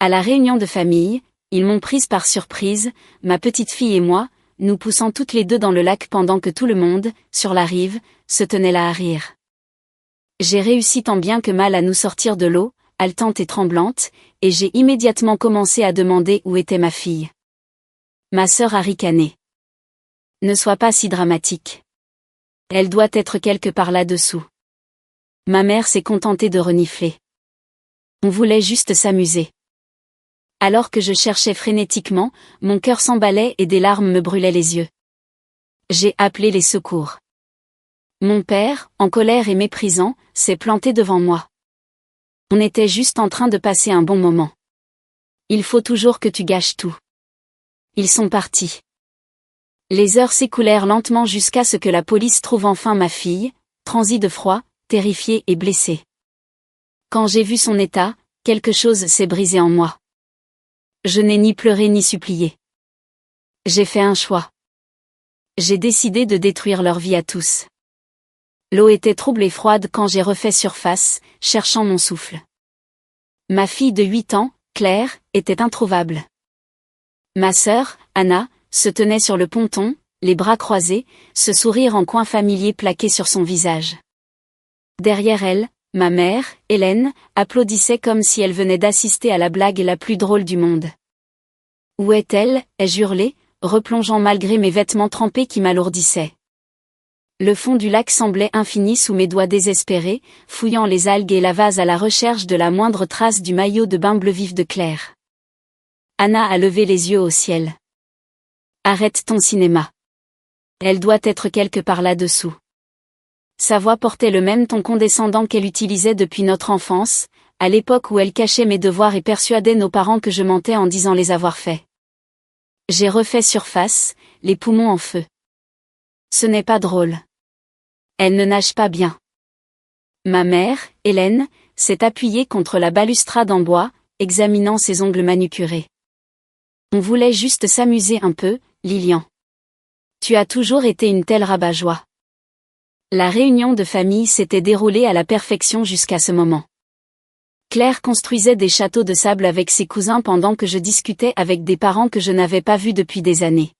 À la réunion de famille, ils m'ont prise par surprise, ma petite fille et moi, nous poussant toutes les deux dans le lac pendant que tout le monde, sur la rive, se tenait là à rire. J'ai réussi tant bien que mal à nous sortir de l'eau, haletante et tremblante, et j'ai immédiatement commencé à demander où était ma fille. Ma sœur a ricané. Ne sois pas si dramatique. Elle doit être quelque part là-dessous. Ma mère s'est contentée de renifler. On voulait juste s'amuser. Alors que je cherchais frénétiquement, mon cœur s'emballait et des larmes me brûlaient les yeux. J'ai appelé les secours. Mon père, en colère et méprisant, s'est planté devant moi. On était juste en train de passer un bon moment. Il faut toujours que tu gâches tout. Ils sont partis. Les heures s'écoulèrent lentement jusqu'à ce que la police trouve enfin ma fille, transie de froid, terrifiée et blessée. Quand j'ai vu son état, quelque chose s'est brisé en moi. Je n'ai ni pleuré ni supplié. J'ai fait un choix. J'ai décidé de détruire leur vie à tous. L'eau était trouble et froide quand j'ai refait surface, cherchant mon souffle. Ma fille de 8 ans, Claire, était introuvable. Ma sœur, Anna, se tenait sur le ponton, les bras croisés, ce sourire en coin familier plaqué sur son visage. Derrière elle, ma mère, Hélène, applaudissait comme si elle venait d'assister à la blague la plus drôle du monde. Où est-elle ? ai-je hurlé, replongeant malgré mes vêtements trempés qui m'alourdissaient. Le fond du lac semblait infini sous mes doigts désespérés, fouillant les algues et la vase à la recherche de la moindre trace du maillot de bain bleu vif de Claire. Anna a levé les yeux au ciel. Arrête ton cinéma. Elle doit être quelque part là-dessous. Sa voix portait le même ton condescendant qu'elle utilisait depuis notre enfance, à l'époque où elle cachait mes devoirs et persuadait nos parents que je mentais en disant les avoir faits. J'ai refait surface, les poumons en feu. Ce n'est pas drôle. Elle ne nage pas bien. Ma mère, Hélène, s'est appuyée contre la balustrade en bois, examinant ses ongles manucurés. On voulait juste s'amuser un peu, Lilian. Tu as toujours été une telle rabat-joie. La réunion de famille s'était déroulée à la perfection jusqu'à ce moment. Claire construisait des châteaux de sable avec ses cousins pendant que je discutais avec des parents que je n'avais pas vus depuis des années.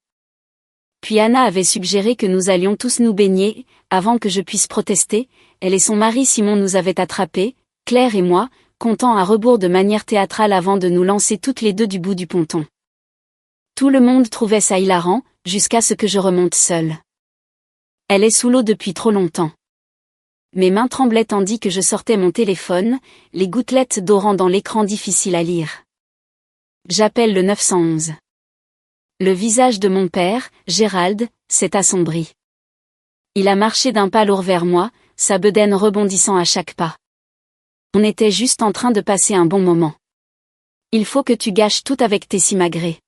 Puis Anna avait suggéré que nous allions tous nous baigner, avant que je puisse protester, elle et son mari Simon nous avaient attrapés, Claire et moi, comptant à rebours de manière théâtrale avant de nous lancer toutes les deux du bout du ponton. Tout le monde trouvait ça hilarant, jusqu'à ce que je remonte seule. Elle est sous l'eau depuis trop longtemps. Mes mains tremblaient tandis que je sortais mon téléphone, les gouttelettes d'eau rendant l'écran difficile à lire. J'appelle le 911. Le visage de mon père, Gérald, s'est assombri. Il a marché d'un pas lourd vers moi, sa bedaine rebondissant à chaque pas. On était juste en train de passer un bon moment. Il faut que tu gâches tout avec tes simagrées.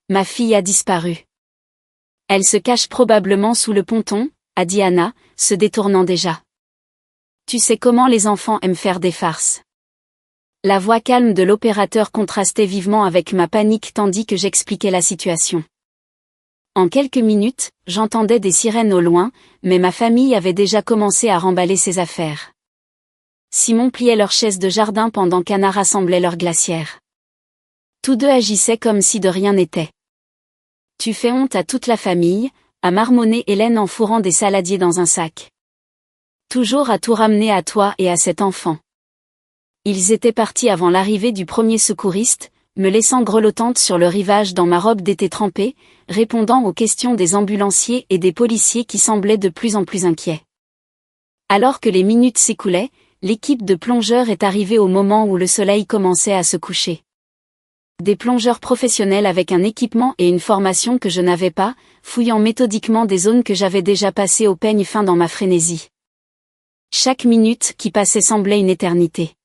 Ma fille a disparu. Elle se cache probablement sous le ponton, a dit Anna, se détournant déjà. Tu sais comment les enfants aiment faire des farces. La voix calme de l'opérateur contrastait vivement avec ma panique tandis que j'expliquais la situation. En quelques minutes, j'entendais des sirènes au loin, mais ma famille avait déjà commencé à remballer ses affaires. Simon pliait leurs chaises de jardin pendant qu'Anna rassemblait leurs glacières. Tous deux agissaient comme si de rien n'était. Tu fais honte à toute la famille, a marmonné Hélène en fourrant des saladiers dans un sac. Toujours à tout ramener à toi et à cet enfant. Ils étaient partis avant l'arrivée du premier secouriste, me laissant grelottante sur le rivage dans ma robe d'été trempée, répondant aux questions des ambulanciers et des policiers qui semblaient de plus en plus inquiets. Alors que les minutes s'écoulaient, l'équipe de plongeurs est arrivée au moment où le soleil commençait à se coucher. Des plongeurs professionnels avec un équipement et une formation que je n'avais pas, fouillant méthodiquement des zones que j'avais déjà passées au peigne fin dans ma frénésie. Chaque minute qui passait semblait une éternité.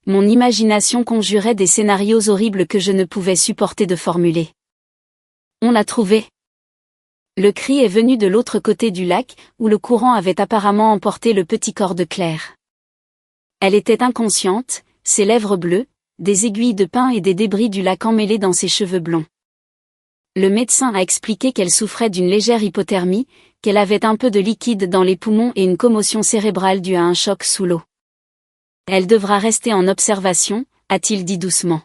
Mon imagination conjurait des scénarios horribles que je ne pouvais supporter de formuler. On l'a trouvé. Le cri est venu de l'autre côté du lac, où le courant avait apparemment emporté le petit corps de Claire. Elle était inconsciente, ses lèvres bleues, des aiguilles de pin et des débris du lac emmêlés dans ses cheveux blonds. Le médecin a expliqué qu'elle souffrait d'une légère hypothermie, qu'elle avait un peu de liquide dans les poumons et une commotion cérébrale due à un choc sous l'eau. Elle devra rester en observation, a-t-il dit doucement.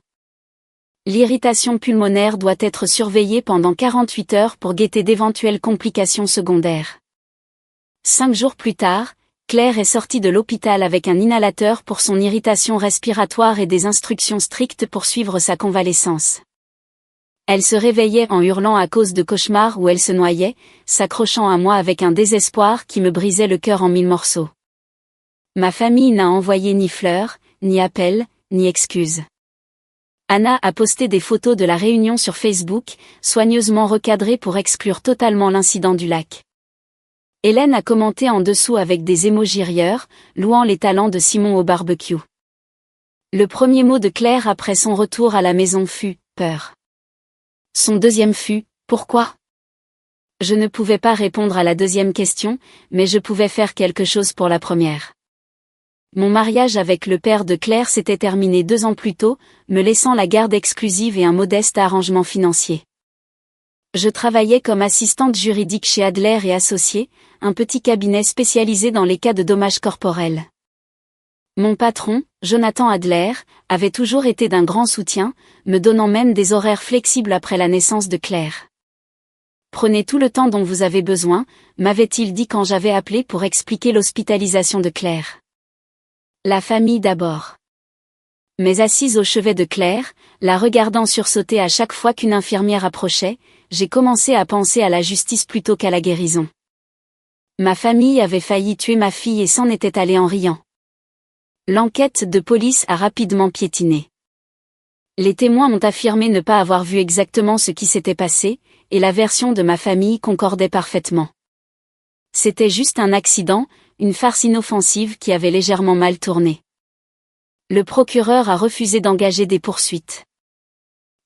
L'irritation pulmonaire doit être surveillée pendant 48 heures pour guetter d'éventuelles complications secondaires. 5 jours plus tard, Claire est sortie de l'hôpital avec un inhalateur pour son irritation respiratoire et des instructions strictes pour suivre sa convalescence. Elle se réveillait en hurlant à cause de cauchemars où elle se noyait, s'accrochant à moi avec un désespoir qui me brisait le cœur en 1000 morceaux. Ma famille n'a envoyé ni fleurs, ni appels, ni excuses. Anna a posté des photos de la réunion sur Facebook, soigneusement recadrées pour exclure totalement l'incident du lac. Hélène a commenté en dessous avec des émojis rieurs, louant les talents de Simon au barbecue. Le premier mot de Claire après son retour à la maison fut « peur ». Son deuxième fut « pourquoi ?» Je ne pouvais pas répondre à la deuxième question, mais je pouvais faire quelque chose pour la première. Mon mariage avec le père de Claire s'était terminé 2 ans plus tôt, me laissant la garde exclusive et un modeste arrangement financier. Je travaillais comme assistante juridique chez Adler et Associés, un petit cabinet spécialisé dans les cas de dommages corporels. Mon patron, Jonathan Adler, avait toujours été d'un grand soutien, me donnant même des horaires flexibles après la naissance de Claire. Prenez tout le temps dont vous avez besoin, m'avait-il dit quand j'avais appelé pour expliquer l'hospitalisation de Claire. La famille d'abord. Mais assise au chevet de Claire, la regardant sursauter à chaque fois qu'une infirmière approchait, j'ai commencé à penser à la justice plutôt qu'à la guérison. Ma famille avait failli tuer ma fille et s'en était allée en riant. L'enquête de police a rapidement piétiné. Les témoins ont affirmé ne pas avoir vu exactement ce qui s'était passé, et la version de ma famille concordait parfaitement. C'était juste un accident, une farce inoffensive qui avait légèrement mal tourné. Le procureur a refusé d'engager des poursuites.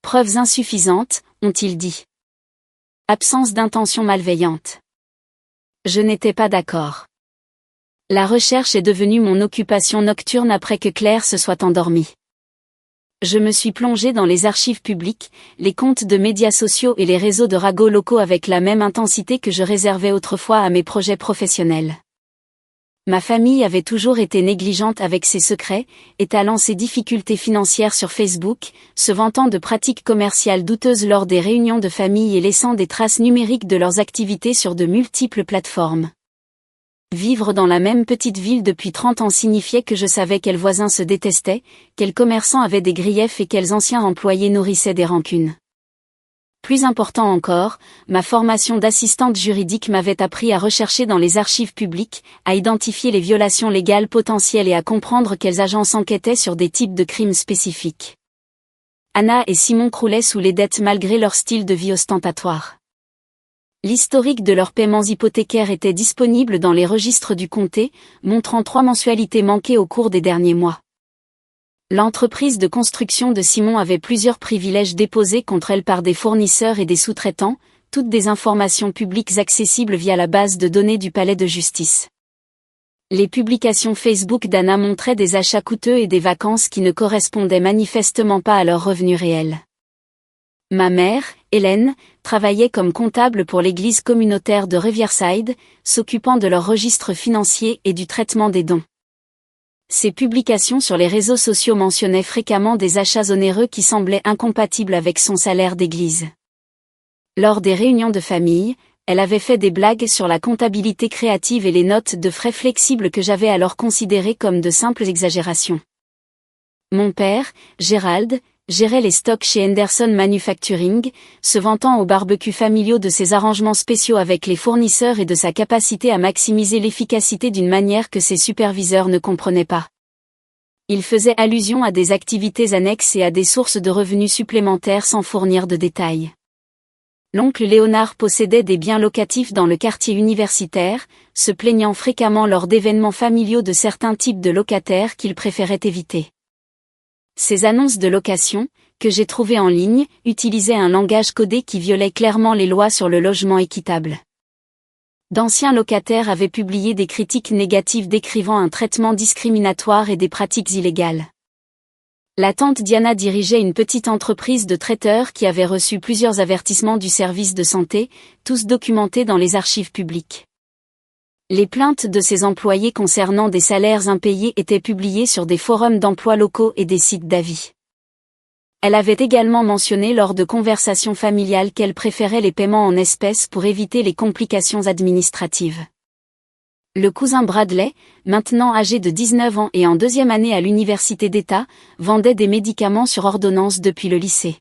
Preuves insuffisantes, ont-ils dit. Absence d'intention malveillante. Je n'étais pas d'accord. La recherche est devenue mon occupation nocturne après que Claire se soit endormie. Je me suis plongée dans les archives publiques, les comptes de médias sociaux et les réseaux de ragots locaux avec la même intensité que je réservais autrefois à mes projets professionnels. Ma famille avait toujours été négligente avec ses secrets, étalant ses difficultés financières sur Facebook, se vantant de pratiques commerciales douteuses lors des réunions de famille et laissant des traces numériques de leurs activités sur de multiples plateformes. Vivre dans la même petite ville depuis 30 ans signifiait que je savais quels voisins se détestaient, quels commerçants avaient des griefs et quels anciens employés nourrissaient des rancunes. Plus important encore, ma formation d'assistante juridique m'avait appris à rechercher dans les archives publiques, à identifier les violations légales potentielles et à comprendre quelles agences enquêtaient sur des types de crimes spécifiques. Anna et Simon croulaient sous les dettes malgré leur style de vie ostentatoire. L'historique de leurs paiements hypothécaires était disponible dans les registres du comté, montrant 3 mensualités manquées au cours des derniers mois. L'entreprise de construction de Simon avait plusieurs privilèges déposés contre elle par des fournisseurs et des sous-traitants, toutes des informations publiques accessibles via la base de données du palais de justice. Les publications Facebook d'Anna montraient des achats coûteux et des vacances qui ne correspondaient manifestement pas à leurs revenus réels. Ma mère, Hélène, travaillait comme comptable pour l'église communautaire de Riverside, s'occupant de leur registre financier et du traitement des dons. Ces publications sur les réseaux sociaux mentionnaient fréquemment des achats onéreux qui semblaient incompatibles avec son salaire d'église. Lors des réunions de famille, elle avait fait des blagues sur la comptabilité créative et les notes de frais flexibles que j'avais alors considérées comme de simples exagérations. Mon père, Gérald, gérait les stocks chez Henderson Manufacturing, se vantant aux barbecues familiaux de ses arrangements spéciaux avec les fournisseurs et de sa capacité à maximiser l'efficacité d'une manière que ses superviseurs ne comprenaient pas. Il faisait allusion à des activités annexes et à des sources de revenus supplémentaires sans fournir de détails. L'oncle Léonard possédait des biens locatifs dans le quartier universitaire, se plaignant fréquemment lors d'événements familiaux de certains types de locataires qu'il préférait éviter. Ces annonces de location, que j'ai trouvées en ligne, utilisaient un langage codé qui violait clairement les lois sur le logement équitable. D'anciens locataires avaient publié des critiques négatives décrivant un traitement discriminatoire et des pratiques illégales. La tante Diana dirigeait une petite entreprise de traiteurs qui avait reçu plusieurs avertissements du service de santé, tous documentés dans les archives publiques. Les plaintes de ses employés concernant des salaires impayés étaient publiées sur des forums d'emploi locaux et des sites d'avis. Elle avait également mentionné lors de conversations familiales qu'elle préférait les paiements en espèces pour éviter les complications administratives. Le cousin Bradley, maintenant âgé de 19 ans et en deuxième année à l'université d'État, vendait des médicaments sur ordonnance depuis le lycée.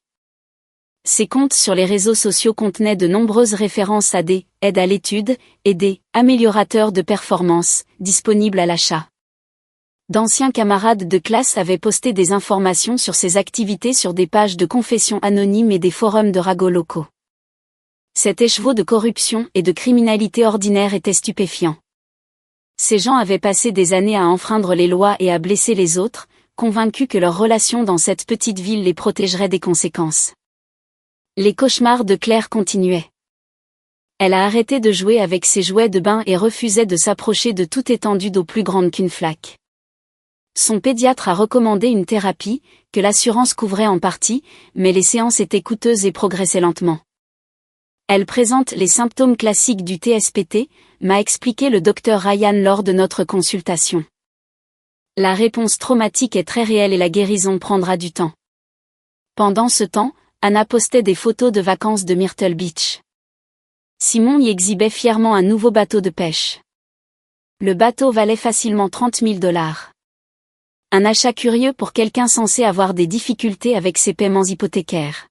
Ses comptes sur les réseaux sociaux contenaient de nombreuses références à des « aides à l'étude » et des « améliorateurs de performance » disponibles à l'achat. D'anciens camarades de classe avaient posté des informations sur ses activités sur des pages de confession anonymes et des forums de ragots locaux. Cet écheveau de corruption et de criminalité ordinaire était stupéfiant. Ces gens avaient passé des années à enfreindre les lois et à blesser les autres, convaincus que leur relation dans cette petite ville les protégerait des conséquences. Les cauchemars de Claire continuaient. Elle a arrêté de jouer avec ses jouets de bain et refusait de s'approcher de toute étendue d'eau plus grande qu'une flaque. Son pédiatre a recommandé une thérapie, que l'assurance couvrait en partie, mais les séances étaient coûteuses et progressaient lentement. Elle présente les symptômes classiques du TSPT, m'a expliqué le docteur Ryan lors de notre consultation. La réponse traumatique est très réelle et la guérison prendra du temps. Pendant ce temps, Anna postait des photos de vacances de Myrtle Beach. Simon y exhibait fièrement un nouveau bateau de pêche. Le bateau valait facilement $30 000. Un achat curieux pour quelqu'un censé avoir des difficultés avec ses paiements hypothécaires.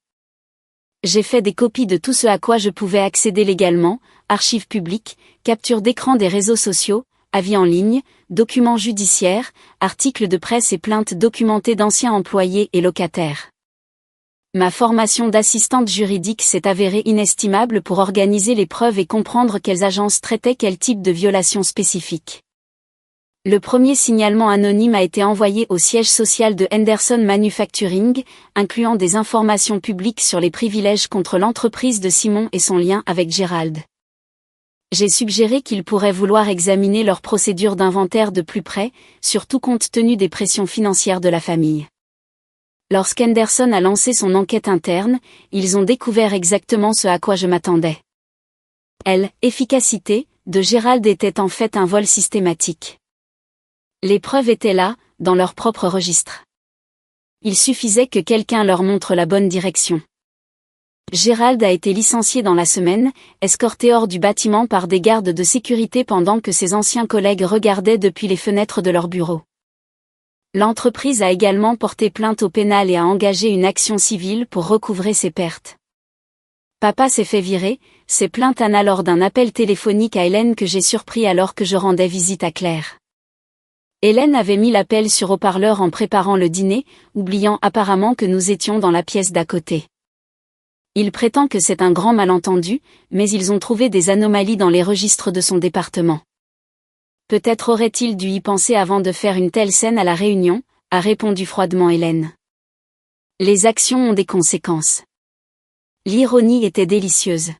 J'ai fait des copies de tout ce à quoi je pouvais accéder légalement, archives publiques, captures d'écran des réseaux sociaux, avis en ligne, documents judiciaires, articles de presse et plaintes documentées d'anciens employés et locataires. Ma formation d'assistante juridique s'est avérée inestimable pour organiser les preuves et comprendre quelles agences traitaient quel type de violation spécifique. Le premier signalement anonyme a été envoyé au siège social de Henderson Manufacturing, incluant des informations publiques sur les privilèges contre l'entreprise de Simon et son lien avec Gerald. J'ai suggéré qu'ils pourraient vouloir examiner leur procédure d'inventaire de plus près, surtout compte tenu des pressions financières de la famille. Lorsqu'Henderson a lancé son enquête interne, ils ont découvert exactement ce à quoi je m'attendais. L'efficacité de Gerald était en fait un vol systématique. Les preuves étaient là, dans leur propre registre. Il suffisait que quelqu'un leur montre la bonne direction. Gerald a été licencié dans la semaine, escorté hors du bâtiment par des gardes de sécurité pendant que ses anciens collègues regardaient depuis les fenêtres de leur bureau. L'entreprise a également porté plainte au pénal et a engagé une action civile pour recouvrer ses pertes. Papa s'est fait virer, s'est plainte Anna lors d'un appel téléphonique à Hélène que j'ai surpris alors que je rendais visite à Claire. Hélène avait mis l'appel sur haut-parleur en préparant le dîner, oubliant apparemment que nous étions dans la pièce d'à côté. Il prétend que c'est un grand malentendu, mais ils ont trouvé des anomalies dans les registres de son département. Peut-être aurait-il dû y penser avant de faire une telle scène à la réunion, a répondu froidement Hélène. Les actions ont des conséquences. L'ironie était délicieuse.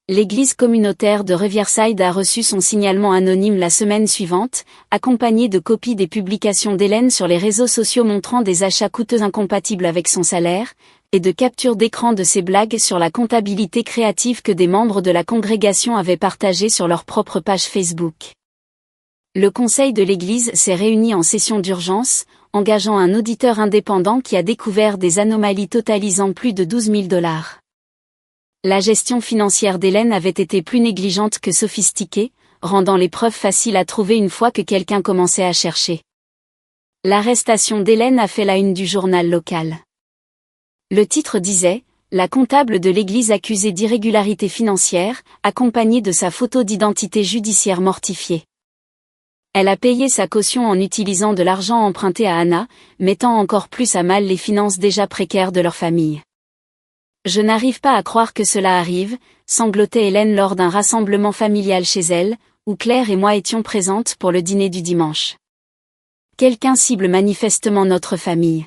L'église communautaire de Riverside a reçu son signalement anonyme la semaine suivante, accompagné de copies des publications d'Hélène sur les réseaux sociaux montrant des achats coûteux incompatibles avec son salaire, et de captures d'écran de ses blagues sur la comptabilité créative que des membres de la congrégation avaient partagées sur leur propre page Facebook. Le conseil de l'église s'est réuni en session d'urgence, engageant un auditeur indépendant qui a découvert des anomalies totalisant plus de $12 000. La gestion financière d'Hélène avait été plus négligente que sophistiquée, rendant les preuves faciles à trouver une fois que quelqu'un commençait à chercher. L'arrestation d'Hélène a fait la une du journal local. Le titre disait « La comptable de l'église accusée d'irrégularité financière, accompagnée de sa photo d'identité judiciaire mortifiée. Elle a payé sa caution en utilisant de l'argent emprunté à Anna, mettant encore plus à mal les finances déjà précaires de leur famille. Je n'arrive pas à croire que cela arrive, sanglotait Hélène lors d'un rassemblement familial chez elle, où Claire et moi étions présentes pour le dîner du dimanche. Quelqu'un cible manifestement notre famille.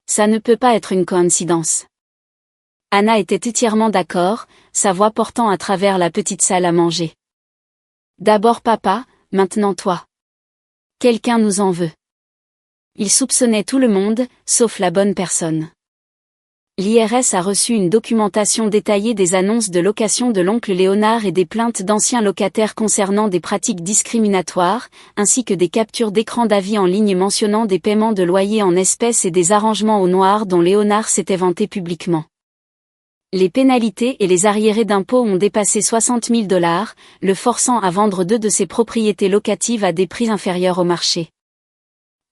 Ça ne peut pas être une coïncidence. Anna était entièrement d'accord, sa voix portant à travers la petite salle à manger. D'abord papa, maintenant toi. Quelqu'un nous en veut. Il soupçonnait tout le monde, sauf la bonne personne. L'IRS a reçu une documentation détaillée des annonces de location de l'oncle Léonard et des plaintes d'anciens locataires concernant des pratiques discriminatoires, ainsi que des captures d'écran d'avis en ligne mentionnant des paiements de loyers en espèces et des arrangements au noir dont Léonard s'était vanté publiquement. Les pénalités et les arriérés d'impôts ont dépassé 60 000 $, le forçant à vendre 2 de ses propriétés locatives à des prix inférieurs au marché.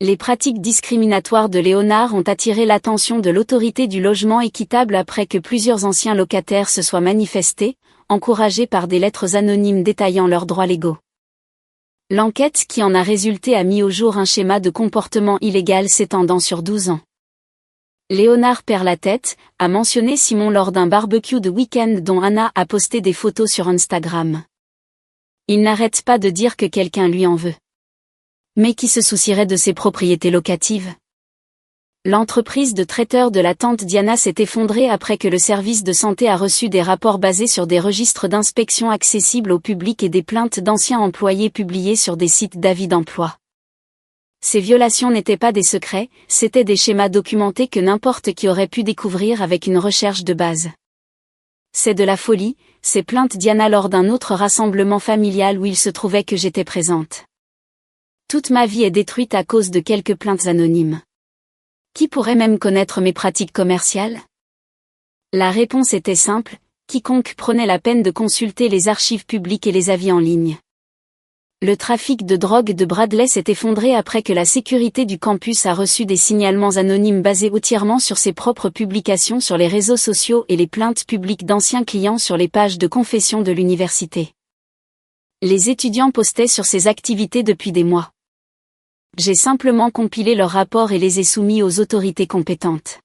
Les pratiques discriminatoires de Léonard ont attiré l'attention de l'autorité du logement équitable après que plusieurs anciens locataires se soient manifestés, encouragés par des lettres anonymes détaillant leurs droits légaux. L'enquête qui en a résulté a mis au jour un schéma de comportement illégal s'étendant sur 12 ans. Léonard perd la tête, a mentionné Simon lors d'un barbecue de week-end dont Anna a posté des photos sur Instagram. Il n'arrête pas de dire que quelqu'un lui en veut. Mais qui se soucierait de ses propriétés locatives? L'entreprise de traiteur de la tante Diana s'est effondrée après que le service de santé a reçu des rapports basés sur des registres d'inspection accessibles au public et des plaintes d'anciens employés publiées sur des sites d'avis d'emploi. Ces violations n'étaient pas des secrets, c'étaient des schémas documentés que n'importe qui aurait pu découvrir avec une recherche de base. C'est de la folie, ces plaintes Diana lors d'un autre rassemblement familial où il se trouvait que j'étais présente. Toute ma vie est détruite à cause de quelques plaintes anonymes. Qui pourrait même connaître mes pratiques commerciales? La réponse était simple, quiconque prenait la peine de consulter les archives publiques et les avis en ligne. Le trafic de drogue de Bradley s'est effondré après que la sécurité du campus a reçu des signalements anonymes basés entièrement sur ses propres publications sur les réseaux sociaux et les plaintes publiques d'anciens clients sur les pages de confession de l'université. Les étudiants postaient sur ces activités depuis des mois. J'ai simplement compilé leurs rapports et les ai soumis aux autorités compétentes.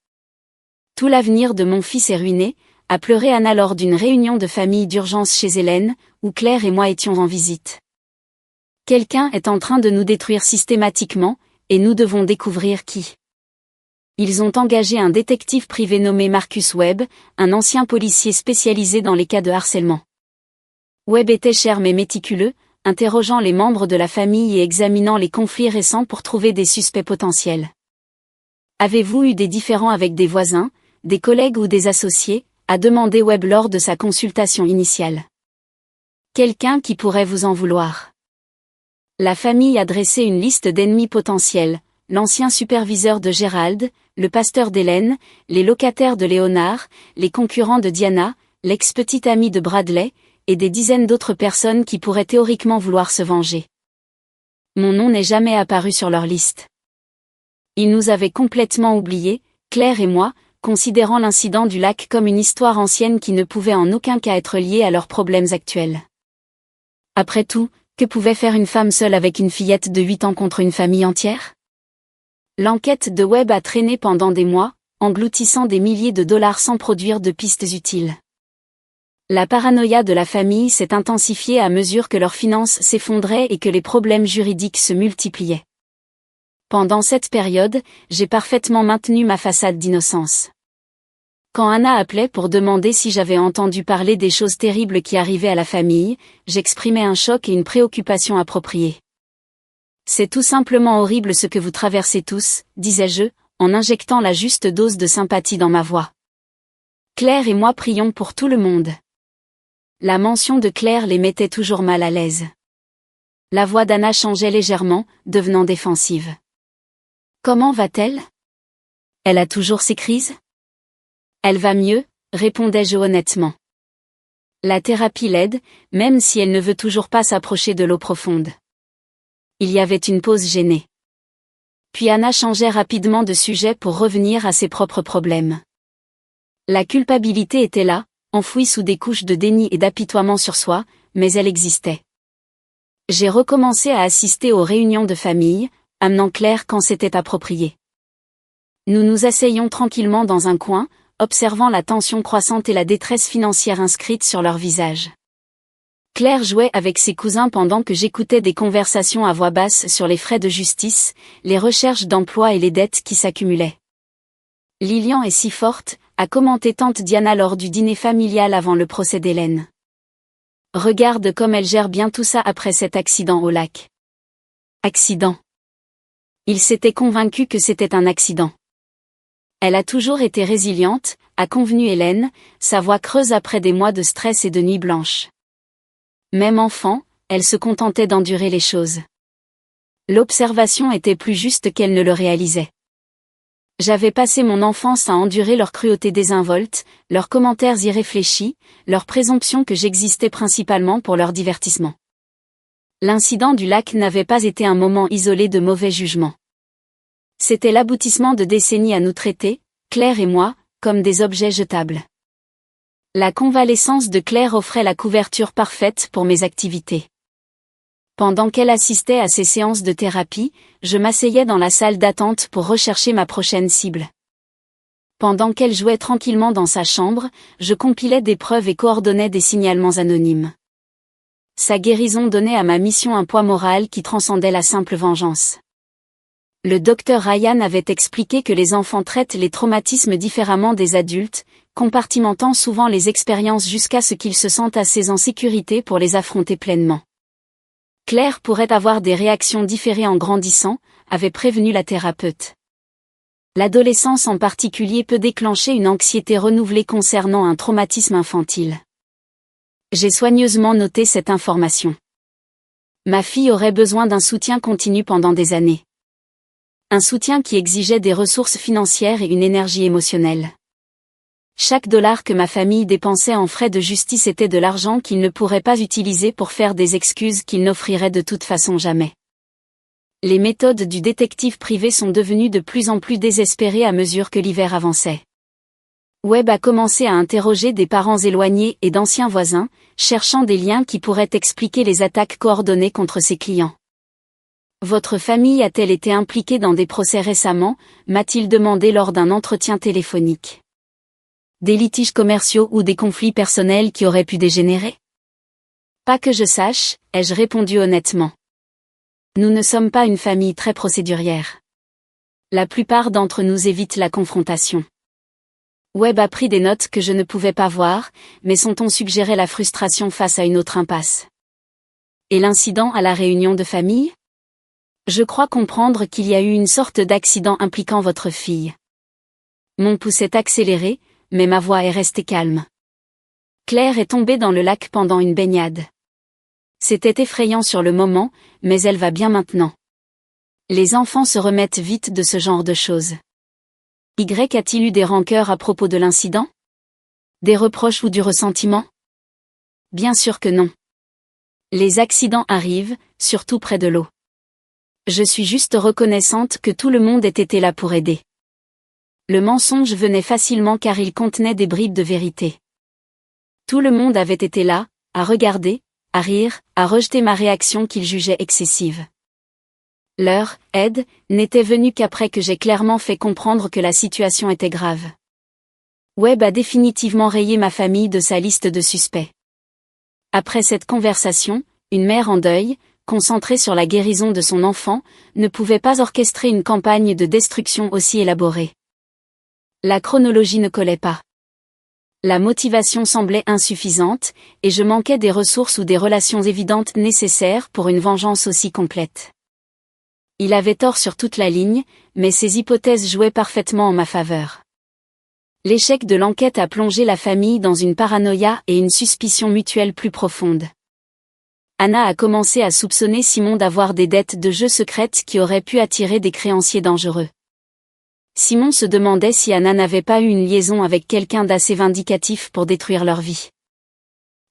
Tout l'avenir de mon fils est ruiné, a pleuré Anna lors d'une réunion de famille d'urgence chez Hélène, où Claire et moi étions en visite. Quelqu'un est en train de nous détruire systématiquement, et nous devons découvrir qui. Ils ont engagé un détective privé nommé Marcus Webb, un ancien policier spécialisé dans les cas de harcèlement. Webb était cher mais méticuleux, interrogeant les membres de la famille et examinant les conflits récents pour trouver des suspects potentiels. Avez-vous eu des différends avec des voisins, des collègues ou des associés, a demandé Webb lors de sa consultation initiale. Quelqu'un qui pourrait vous en vouloir. La famille a dressé une liste d'ennemis potentiels, l'ancien superviseur de Gérald, le pasteur d'Hélène, les locataires de Léonard, les concurrents de Diana, l'ex-petite amie de Bradley, et des dizaines d'autres personnes qui pourraient théoriquement vouloir se venger. Mon nom n'est jamais apparu sur leur liste. Ils nous avaient complètement oubliés, Claire et moi, considérant l'incident du lac comme une histoire ancienne qui ne pouvait en aucun cas être liée à leurs problèmes actuels. Après tout, que pouvait faire une femme seule avec une fillette de 8 ans contre une famille entière? L'enquête de Webb a traîné pendant des mois, engloutissant des milliers de dollars sans produire de pistes utiles. La paranoïa de la famille s'est intensifiée à mesure que leurs finances s'effondraient et que les problèmes juridiques se multipliaient. Pendant cette période, j'ai parfaitement maintenu ma façade d'innocence. Quand Anna appelait pour demander si j'avais entendu parler des choses terribles qui arrivaient à la famille, j'exprimais un choc et une préoccupation appropriée. C'est tout simplement horrible ce que vous traversez tous, disais-je, en injectant la juste dose de sympathie dans ma voix. Claire et moi prions pour tout le monde. La mention de Claire les mettait toujours mal à l'aise. La voix d'Anna changeait légèrement, devenant défensive. Comment va-t-elle? Elle a toujours ses crises? Elle va mieux, répondais-je honnêtement. La thérapie l'aide, même si elle ne veut toujours pas s'approcher de l'eau profonde. Il y avait une pause gênée. Puis Anna changeait rapidement de sujet pour revenir à ses propres problèmes. La culpabilité était là, enfouie sous des couches de déni et d'apitoiement sur soi, mais elle existait. J'ai recommencé à assister aux réunions de famille, amenant Claire quand c'était approprié. Nous nous asseyions tranquillement dans un coin, observant la tension croissante et la détresse financière inscrite sur leurs visages. Claire jouait avec ses cousins pendant que j'écoutais des conversations à voix basse sur les frais de justice, les recherches d'emploi et les dettes qui s'accumulaient. Lilian est si forte, a commenté tante Diana lors du dîner familial avant le procès d'Hélène. Regarde comme elle gère bien tout ça après cet accident au lac. Accident. Il s'était convaincu que c'était un accident. Elle a toujours été résiliente, a convenu Hélène, sa voix creuse après des mois de stress et de nuits blanches. Même enfant, elle se contentait d'endurer les choses. L'observation était plus juste qu'elle ne le réalisait. J'avais passé mon enfance à endurer leur cruauté désinvolte, leurs commentaires irréfléchis, leur présomption que j'existais principalement pour leur divertissement. L'incident du lac n'avait pas été un moment isolé de mauvais jugement. C'était l'aboutissement de décennies à nous traiter, Claire et moi, comme des objets jetables. La convalescence de Claire offrait la couverture parfaite pour mes activités. Pendant qu'elle assistait à ses séances de thérapie, je m'asseyais dans la salle d'attente pour rechercher ma prochaine cible. Pendant qu'elle jouait tranquillement dans sa chambre, je compilais des preuves et coordonnais des signalements anonymes. Sa guérison donnait à ma mission un poids moral qui transcendait la simple vengeance. Le docteur Ryan avait expliqué que les enfants traitent les traumatismes différemment des adultes, compartimentant souvent les expériences jusqu'à ce qu'ils se sentent assez en sécurité pour les affronter pleinement. Claire pourrait avoir des réactions différées en grandissant, avait prévenu la thérapeute. L'adolescence en particulier peut déclencher une anxiété renouvelée concernant un traumatisme infantile. J'ai soigneusement noté cette information. Ma fille aurait besoin d'un soutien continu pendant des années. Un soutien qui exigeait des ressources financières et une énergie émotionnelle. Chaque dollar que ma famille dépensait en frais de justice était de l'argent qu'ils ne pourraient pas utiliser pour faire des excuses qu'ils n'offriraient de toute façon jamais. Les méthodes du détective privé sont devenues de plus en plus désespérées à mesure que l'hiver avançait. Webb a commencé à interroger des parents éloignés et d'anciens voisins, cherchant des liens qui pourraient expliquer les attaques coordonnées contre ses clients. Votre famille a-t-elle été impliquée dans des procès récemment, m'a-t-il demandé lors d'un entretien téléphonique. Des litiges commerciaux ou des conflits personnels qui auraient pu dégénérer? Pas que je sache, ai-je répondu honnêtement. Nous ne sommes pas une famille très procédurière. La plupart d'entre nous évitent la confrontation. Webb a pris des notes que je ne pouvais pas voir, mais son ton suggérait la frustration face à une autre impasse. Et l'incident à la réunion de famille? Je crois comprendre qu'il y a eu une sorte d'accident impliquant votre fille. Mon pouls est accéléré, mais ma voix est restée calme. Claire est tombée dans le lac pendant une baignade. C'était effrayant sur le moment, mais elle va bien maintenant. Les enfants se remettent vite de ce genre de choses. Y a-t-il eu des rancœurs à propos de l'incident? Des reproches ou du ressentiment? Bien sûr que non. Les accidents arrivent, surtout près de l'eau. Je suis juste reconnaissante que tout le monde ait été là pour aider. Le mensonge venait facilement car il contenait des bribes de vérité. Tout le monde avait été là, à regarder, à rire, à rejeter ma réaction qu'il jugeait excessive. Leur aide n'était venue qu'après que j'ai clairement fait comprendre que la situation était grave. Webb a définitivement rayé ma famille de sa liste de suspects. Après cette conversation, une mère en deuil, concentrée sur la guérison de son enfant, ne pouvait pas orchestrer une campagne de destruction aussi élaborée. La chronologie ne collait pas. La motivation semblait insuffisante, et je manquais des ressources ou des relations évidentes nécessaires pour une vengeance aussi complète. Il avait tort sur toute la ligne, mais ses hypothèses jouaient parfaitement en ma faveur. L'échec de l'enquête a plongé la famille dans une paranoïa et une suspicion mutuelle plus profonde. Anna a commencé à soupçonner Simon d'avoir des dettes de jeu secrètes qui auraient pu attirer des créanciers dangereux. Simon se demandait si Anna n'avait pas eu une liaison avec quelqu'un d'assez vindicatif pour détruire leur vie.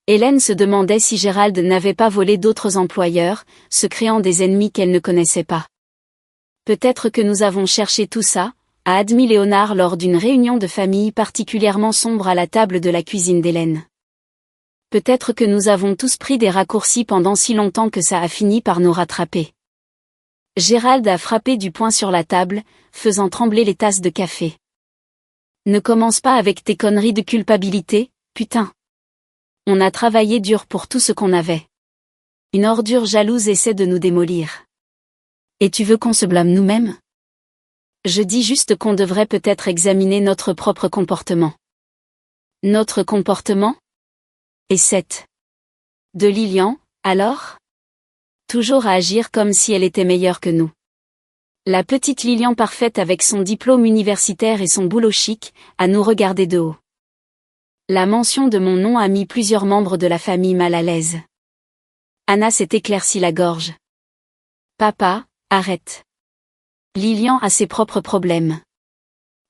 Hélène se demandait si Gérald n'avait pas volé d'autres employeurs, se créant des ennemis qu'elle ne connaissait pas. Peut-être que nous avons cherché tout ça, a admis Léonard lors d'une réunion de famille particulièrement sombre à la table de la cuisine d'Hélène. Peut-être que nous avons tous pris des raccourcis pendant si longtemps que ça a fini par nous rattraper. Gérald a frappé du poing sur la table, faisant trembler les tasses de café. Ne commence pas avec tes conneries de culpabilité, putain. On a travaillé dur pour tout ce qu'on avait. Une ordure jalouse essaie de nous démolir. Et tu veux qu'on se blâme nous-mêmes? Je dis juste qu'on devrait peut-être examiner notre propre comportement. Notre comportement? Et de Lilian, alors? Toujours à agir comme si elle était meilleure que nous. La petite Lilian parfaite avec son diplôme universitaire et son boulot chic, à nous regarder de haut. La mention de mon nom a mis plusieurs membres de la famille mal à l'aise. Anna s'est éclairci la gorge. Papa, arrête. Lilian a ses propres problèmes.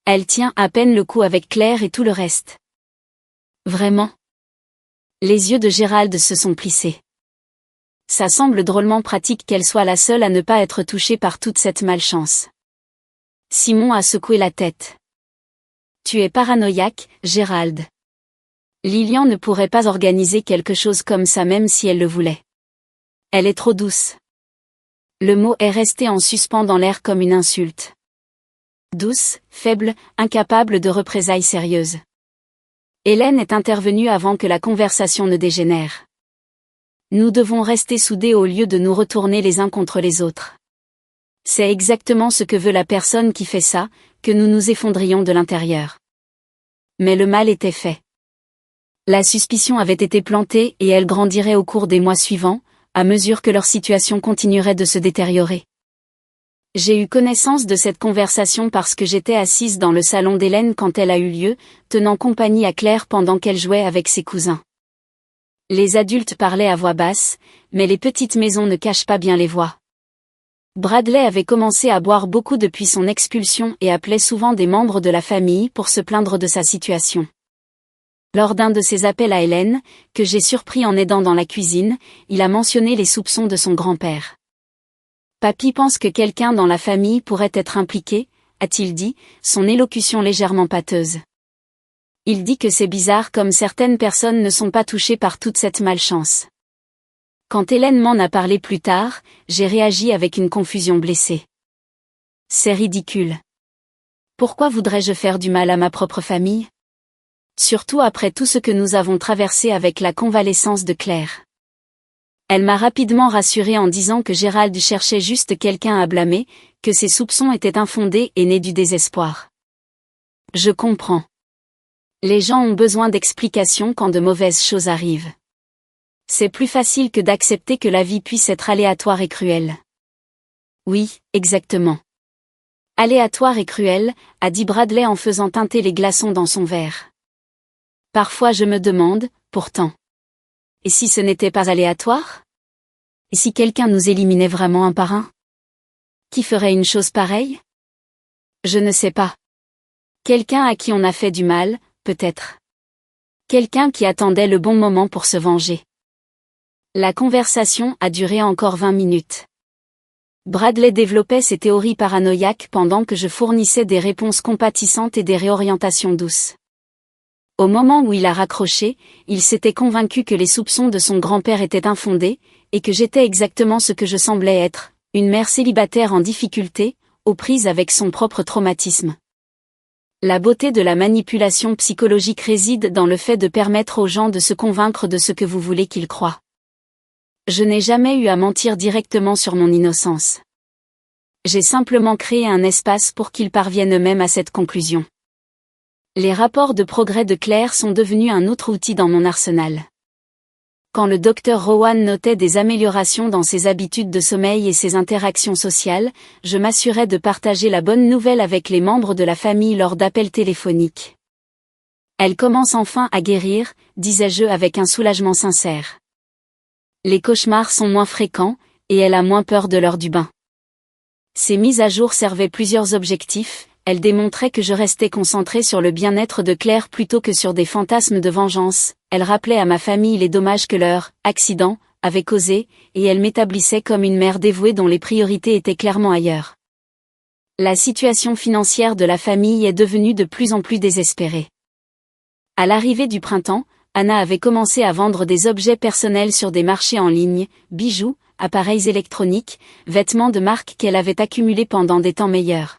Elle tient à peine le coup avec Claire et tout le reste. Vraiment? Les yeux de Gérald se sont plissés. Ça semble drôlement pratique qu'elle soit la seule à ne pas être touchée par toute cette malchance. Simon a secoué la tête. Tu es paranoïaque, Gérald. Lilian ne pourrait pas organiser quelque chose comme ça même si elle le voulait. Elle est trop douce. Le mot est resté en suspens dans l'air comme une insulte. Douce, faible, incapable de représailles sérieuses. Hélène est intervenue avant que la conversation ne dégénère. Nous devons rester soudés au lieu de nous retourner les uns contre les autres. C'est exactement ce que veut la personne qui fait ça, que nous nous effondrions de l'intérieur. Mais le mal était fait. La suspicion avait été plantée et elle grandirait au cours des mois suivants, à mesure que leur situation continuerait de se détériorer. J'ai eu connaissance de cette conversation parce que j'étais assise dans le salon d'Hélène quand elle a eu lieu, tenant compagnie à Claire pendant qu'elle jouait avec ses cousins. Les adultes parlaient à voix basse, mais les petites maisons ne cachent pas bien les voix. Bradley avait commencé à boire beaucoup depuis son expulsion et appelait souvent des membres de la famille pour se plaindre de sa situation. Lors d'un de ses appels à Hélène, que j'ai surpris en aidant dans la cuisine, il a mentionné les soupçons de son grand-père. Papy pense que quelqu'un dans la famille pourrait être impliqué, a-t-il dit, son élocution légèrement pâteuse. Il dit que c'est bizarre comme certaines personnes ne sont pas touchées par toute cette malchance. Quand Hélène m'en a parlé plus tard, j'ai réagi avec une confusion blessée. C'est ridicule. Pourquoi voudrais-je faire du mal à ma propre famille? Surtout après tout ce que nous avons traversé avec la convalescence de Claire. Elle m'a rapidement rassurée en disant que Gérald cherchait juste quelqu'un à blâmer, que ses soupçons étaient infondés et nés du désespoir. Je comprends. Les gens ont besoin d'explications quand de mauvaises choses arrivent. C'est plus facile que d'accepter que la vie puisse être aléatoire et cruelle. Oui, exactement. Aléatoire et cruelle, a dit Bradley en faisant teinter les glaçons dans son verre. Parfois je me demande, pourtant. Et si ce n'était pas aléatoire? Et si quelqu'un nous éliminait vraiment un par un? Qui ferait une chose pareille? Je ne sais pas. Quelqu'un à qui on a fait du mal, peut-être. Quelqu'un qui attendait le bon moment pour se venger. La conversation a duré encore 20 minutes. Bradley développait ses théories paranoïaques pendant que je fournissais des réponses compatissantes et des réorientations douces. Au moment où il a raccroché, il s'était convaincu que les soupçons de son grand-père étaient infondés, et que j'étais exactement ce que je semblais être, une mère célibataire en difficulté, aux prises avec son propre traumatisme. La beauté de la manipulation psychologique réside dans le fait de permettre aux gens de se convaincre de ce que vous voulez qu'ils croient. Je n'ai jamais eu à mentir directement sur mon innocence. J'ai simplement créé un espace pour qu'ils parviennent eux-mêmes à cette conclusion. Les rapports de progrès de Claire sont devenus un autre outil dans mon arsenal. Quand le docteur Rowan notait des améliorations dans ses habitudes de sommeil et ses interactions sociales, je m'assurais de partager la bonne nouvelle avec les membres de la famille lors d'appels téléphoniques. Elle commence enfin à guérir, disais-je avec un soulagement sincère. Les cauchemars sont moins fréquents, et elle a moins peur de l'heure du bain. Ces mises à jour servaient plusieurs objectifs. Elle démontrait que je restais concentré sur le bien-être de Claire plutôt que sur des fantasmes de vengeance, elle rappelait à ma famille les dommages que leur accident avait causés, et elle m'établissait comme une mère dévouée dont les priorités étaient clairement ailleurs. La situation financière de la famille est devenue de plus en plus désespérée. À l'arrivée du printemps, Anna avait commencé à vendre des objets personnels sur des marchés en ligne, bijoux, appareils électroniques, vêtements de marque qu'elle avait accumulés pendant des temps meilleurs.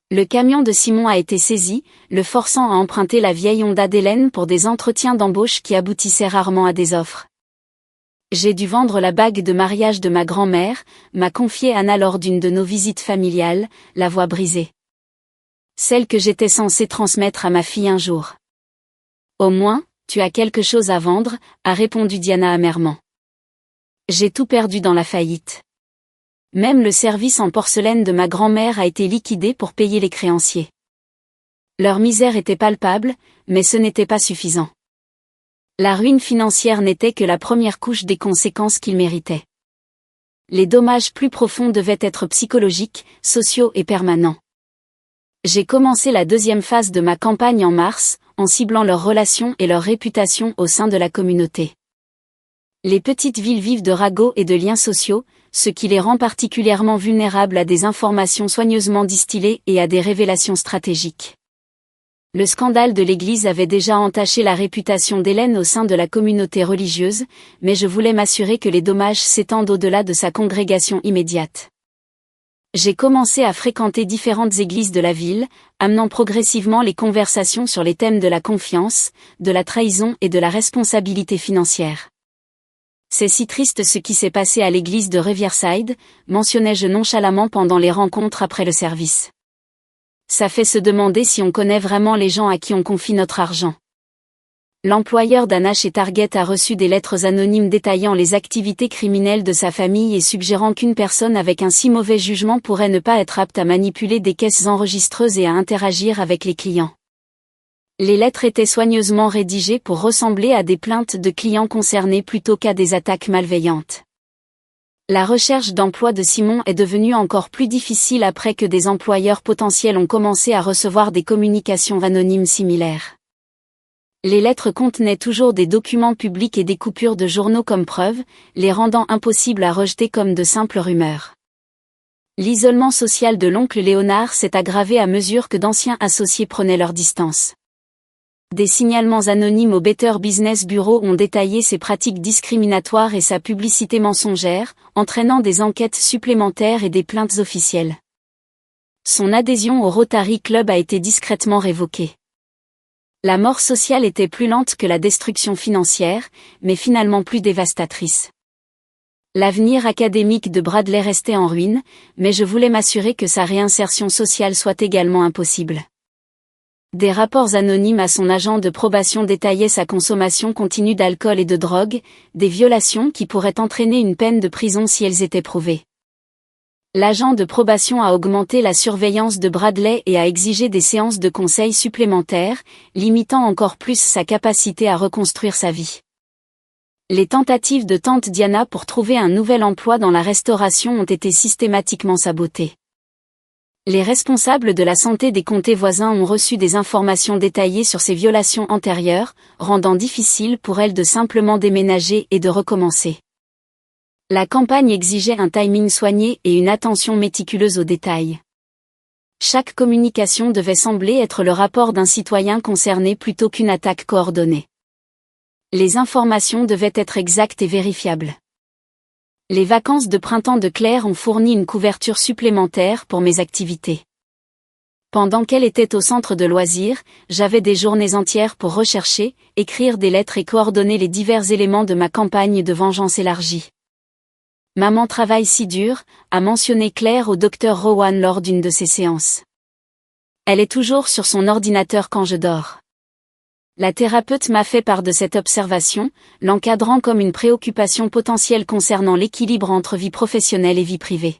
Le camion de Simon a été saisi, le forçant à emprunter la vieille Honda d'Hélène pour des entretiens d'embauche qui aboutissaient rarement à des offres. J'ai dû vendre la bague de mariage de ma grand-mère, m'a confiée Anna lors d'une de nos visites familiales, la voix brisée. Celle que j'étais censée transmettre à ma fille un jour. Au moins, tu as quelque chose à vendre, a répondu Diana amèrement. J'ai tout perdu dans la faillite. Même le service en porcelaine de ma grand-mère a été liquidé pour payer les créanciers. Leur misère était palpable, mais ce n'était pas suffisant. La ruine financière n'était que la première couche des conséquences qu'ils méritaient. Les dommages plus profonds devaient être psychologiques, sociaux et permanents. J'ai commencé la deuxième phase de ma campagne en mars, en ciblant leurs relations et leur réputation au sein de la communauté. Les petites villes vivent de ragots et de liens sociaux, ce qui les rend particulièrement vulnérables à des informations soigneusement distillées et à des révélations stratégiques. Le scandale de l'Église avait déjà entaché la réputation d'Hélène au sein de la communauté religieuse, mais je voulais m'assurer que les dommages s'étendent au-delà de sa congrégation immédiate. J'ai commencé à fréquenter différentes églises de la ville, amenant progressivement les conversations sur les thèmes de la confiance, de la trahison et de la responsabilité financière. C'est si triste ce qui s'est passé à l'église de Riverside, mentionnais-je nonchalamment pendant les rencontres après le service. Ça fait se demander si on connaît vraiment les gens à qui on confie notre argent. L'employeur d'Anna chez Target a reçu des lettres anonymes détaillant les activités criminelles de sa famille et suggérant qu'une personne avec un si mauvais jugement pourrait ne pas être apte à manipuler des caisses enregistreuses et à interagir avec les clients. Les lettres étaient soigneusement rédigées pour ressembler à des plaintes de clients concernés plutôt qu'à des attaques malveillantes. La recherche d'emploi de Simon est devenue encore plus difficile après que des employeurs potentiels ont commencé à recevoir des communications anonymes similaires. Les lettres contenaient toujours des documents publics et des coupures de journaux comme preuve, les rendant impossibles à rejeter comme de simples rumeurs. L'isolement social de l'oncle Léonard s'est aggravé à mesure que d'anciens associés prenaient leur distance. Des signalements anonymes au Better Business Bureau ont détaillé ses pratiques discriminatoires et sa publicité mensongère, entraînant des enquêtes supplémentaires et des plaintes officielles. Son adhésion au Rotary Club a été discrètement révoquée. La mort sociale était plus lente que la destruction financière, mais finalement plus dévastatrice. L'avenir académique de Bradley restait en ruine, mais je voulais m'assurer que sa réinsertion sociale soit également impossible. Des rapports anonymes à son agent de probation détaillaient sa consommation continue d'alcool et de drogue, des violations qui pourraient entraîner une peine de prison si elles étaient prouvées. L'agent de probation a augmenté la surveillance de Bradley et a exigé des séances de conseil supplémentaires, limitant encore plus sa capacité à reconstruire sa vie. Les tentatives de tante Diana pour trouver un nouvel emploi dans la restauration ont été systématiquement sabotées. Les responsables de la santé des comtés voisins ont reçu des informations détaillées sur ces violations antérieures, rendant difficile pour elle de simplement déménager et de recommencer. La campagne exigeait un timing soigné et une attention méticuleuse aux détails. Chaque communication devait sembler être le rapport d'un citoyen concerné plutôt qu'une attaque coordonnée. Les informations devaient être exactes et vérifiables. Les vacances de printemps de Claire ont fourni une couverture supplémentaire pour mes activités. Pendant qu'elle était au centre de loisirs, j'avais des journées entières pour rechercher, écrire des lettres et coordonner les divers éléments de ma campagne de vengeance élargie. Maman travaille si dur, a mentionné Claire au docteur Rowan lors d'une de ses séances. Elle est toujours sur son ordinateur quand je dors. La thérapeute m'a fait part de cette observation, l'encadrant comme une préoccupation potentielle concernant l'équilibre entre vie professionnelle et vie privée.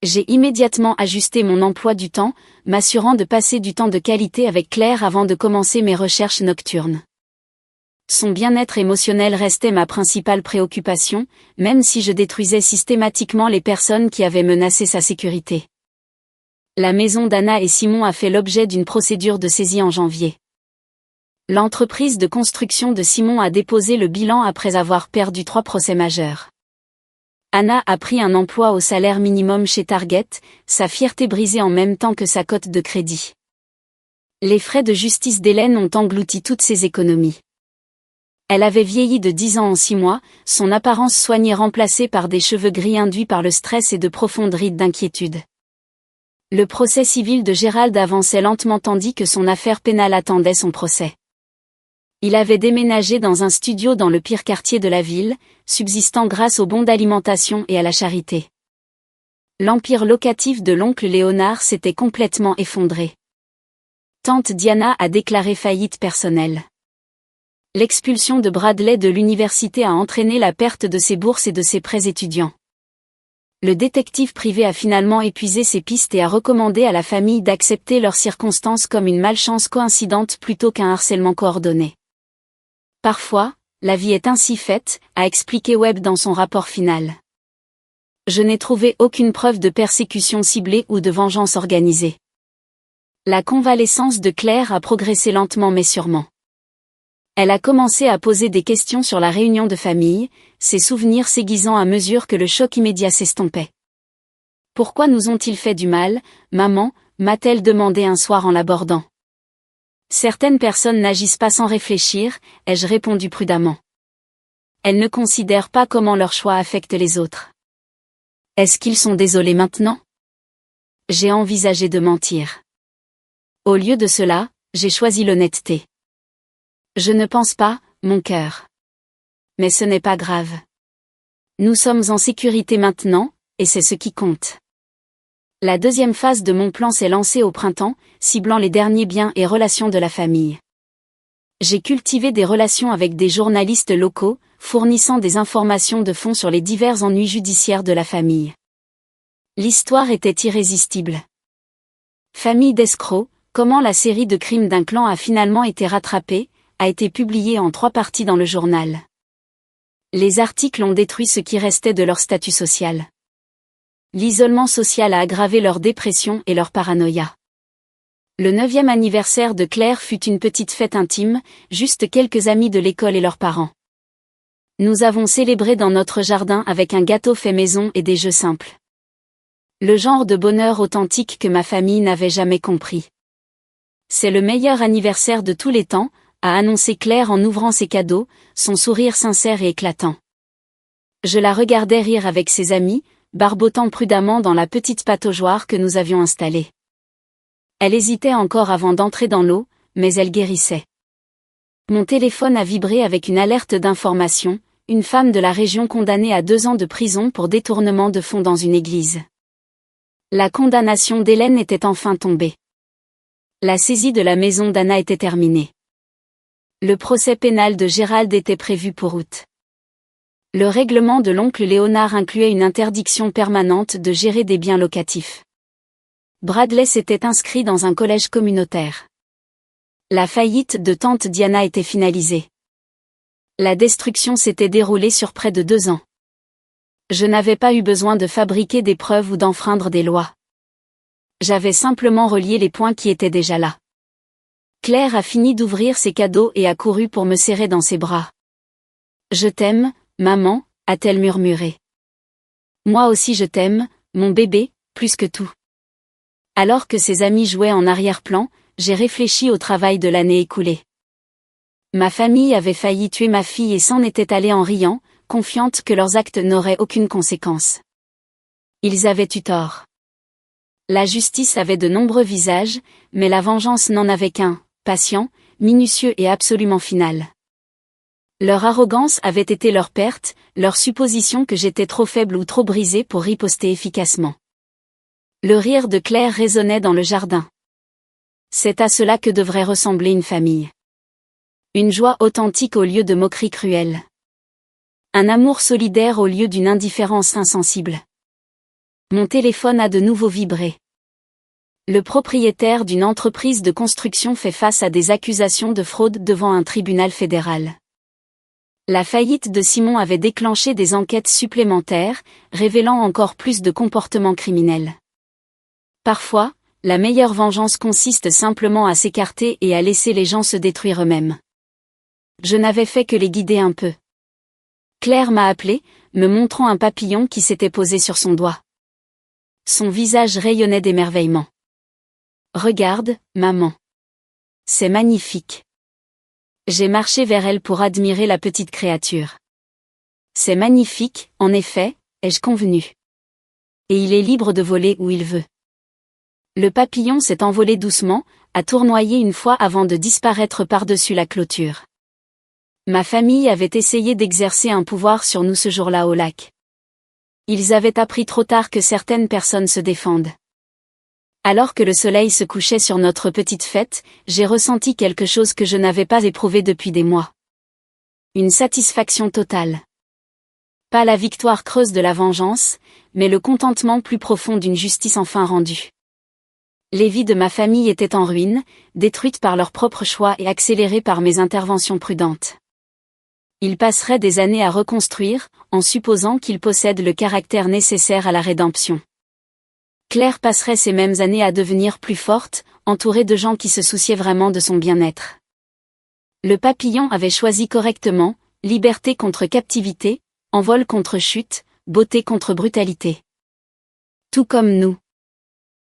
J'ai immédiatement ajusté mon emploi du temps, m'assurant de passer du temps de qualité avec Claire avant de commencer mes recherches nocturnes. Son bien-être émotionnel restait ma principale préoccupation, même si je détruisais systématiquement les personnes qui avaient menacé sa sécurité. La maison d'Anna et Simon a fait l'objet d'une procédure de saisie en janvier. L'entreprise de construction de Simon a déposé le bilan après avoir perdu 3 procès majeurs. Anna a pris un emploi au salaire minimum chez Target, sa fierté brisée en même temps que sa cote de crédit. Les frais de justice d'Hélène ont englouti toutes ses économies. Elle avait vieilli de 10 ans en 6 mois, son apparence soignée remplacée par des cheveux gris induits par le stress et de profondes rides d'inquiétude. Le procès civil de Gérald avançait lentement tandis que son affaire pénale attendait son procès. Il avait déménagé dans un studio dans le pire quartier de la ville, subsistant grâce aux bons d'alimentation et à la charité. L'empire locatif de l'oncle Léonard s'était complètement effondré. Tante Diana a déclaré faillite personnelle. L'expulsion de Bradley de l'université a entraîné la perte de ses bourses et de ses prêts étudiants. Le détective privé a finalement épuisé ses pistes et a recommandé à la famille d'accepter leurs circonstances comme une malchance coïncidente plutôt qu'un harcèlement coordonné. Parfois, la vie est ainsi faite, a expliqué Webb dans son rapport final. Je n'ai trouvé aucune preuve de persécution ciblée ou de vengeance organisée. La convalescence de Claire a progressé lentement mais sûrement. Elle a commencé à poser des questions sur la réunion de famille, ses souvenirs s'aiguisant à mesure que le choc immédiat s'estompait. « Pourquoi nous ont-ils fait du mal, maman ?» m'a-t-elle demandé un soir en l'abordant. « Certaines personnes n'agissent pas sans réfléchir », ai-je répondu prudemment. Elles ne considèrent pas comment leur choix affecte les autres. Est-ce qu'ils sont désolés maintenant? J'ai envisagé de mentir. Au lieu de cela, j'ai choisi l'honnêteté. Je ne pense pas, mon cœur. Mais ce n'est pas grave. Nous sommes en sécurité maintenant, et c'est ce qui compte. La deuxième phase de mon plan s'est lancée au printemps, ciblant les derniers biens et relations de la famille. J'ai cultivé des relations avec des journalistes locaux, fournissant des informations de fond sur les divers ennuis judiciaires de la famille. L'histoire était irrésistible. Famille d'escrocs, comment la série de crimes d'un clan a finalement été rattrapée, a été publiée en 3 parties dans le journal. Les articles ont détruit ce qui restait de leur statut social. L'isolement social a aggravé leur dépression et leur paranoïa. Le 9e anniversaire de Claire fut une petite fête intime, juste quelques amis de l'école et leurs parents. Nous avons célébré dans notre jardin avec un gâteau fait maison et des jeux simples. Le genre de bonheur authentique que ma famille n'avait jamais compris. C'est le meilleur anniversaire de tous les temps, a annoncé Claire en ouvrant ses cadeaux, son sourire sincère et éclatant. Je la regardais rire avec ses amis, barbotant prudemment dans la petite pataugeoire que nous avions installée. Elle hésitait encore avant d'entrer dans l'eau, mais elle guérissait. Mon téléphone a vibré avec une alerte d'information, une femme de la région condamnée à 2 ans de prison pour détournement de fonds dans une église. La condamnation d'Hélène était enfin tombée. La saisie de la maison d'Anna était terminée. Le procès pénal de Gérald était prévu pour août. Le règlement de l'oncle Léonard incluait une interdiction permanente de gérer des biens locatifs. Bradley s'était inscrit dans un collège communautaire. La faillite de tante Diana était finalisée. La destruction s'était déroulée sur près de 2 ans. Je n'avais pas eu besoin de fabriquer des preuves ou d'enfreindre des lois. J'avais simplement relié les points qui étaient déjà là. Claire a fini d'ouvrir ses cadeaux et a couru pour me serrer dans ses bras. « Je t'aime, maman », a-t-elle murmuré. « Moi aussi je t'aime, mon bébé, plus que tout. » Alors que ses amis jouaient en arrière-plan, j'ai réfléchi au travail de l'année écoulée. Ma famille avait failli tuer ma fille et s'en était allée en riant, confiante que leurs actes n'auraient aucune conséquence. Ils avaient eu tort. La justice avait de nombreux visages, mais la vengeance n'en avait qu'un, patient, minutieux et absolument final. Leur arrogance avait été leur perte, leur supposition que j'étais trop faible ou trop brisée pour riposter efficacement. Le rire de Claire résonnait dans le jardin. C'est à cela que devrait ressembler une famille. Une joie authentique au lieu de moqueries cruelles. Un amour solidaire au lieu d'une indifférence insensible. Mon téléphone a de nouveau vibré. Le propriétaire d'une entreprise de construction fait face à des accusations de fraude devant un tribunal fédéral. La faillite de Simon avait déclenché des enquêtes supplémentaires, révélant encore plus de comportements criminels. Parfois, la meilleure vengeance consiste simplement à s'écarter et à laisser les gens se détruire eux-mêmes. Je n'avais fait que les guider un peu. Claire m'a appelé, me montrant un papillon qui s'était posé sur son doigt. Son visage rayonnait d'émerveillement. « Regarde, maman. C'est magnifique. » J'ai marché vers elle pour admirer la petite créature. « C'est magnifique, en effet, ai-je convenu. Et il est libre de voler où il veut. » Le papillon s'est envolé doucement, a tournoyé une fois avant de disparaître par-dessus la clôture. Ma famille avait essayé d'exercer un pouvoir sur nous ce jour-là au lac. Ils avaient appris trop tard que certaines personnes se défendent. Alors que le soleil se couchait sur notre petite fête, j'ai ressenti quelque chose que je n'avais pas éprouvé depuis des mois. Une satisfaction totale. Pas la victoire creuse de la vengeance, mais le contentement plus profond d'une justice enfin rendue. Les vies de ma famille étaient en ruine, détruites par leurs propres choix et accélérées par mes interventions prudentes. Ils passeraient des années à reconstruire, en supposant qu'ils possèdent le caractère nécessaire à la rédemption. Claire passerait ces mêmes années à devenir plus forte, entourée de gens qui se souciaient vraiment de son bien-être. Le papillon avait choisi correctement, liberté contre captivité, envol contre chute, beauté contre brutalité. Tout comme nous.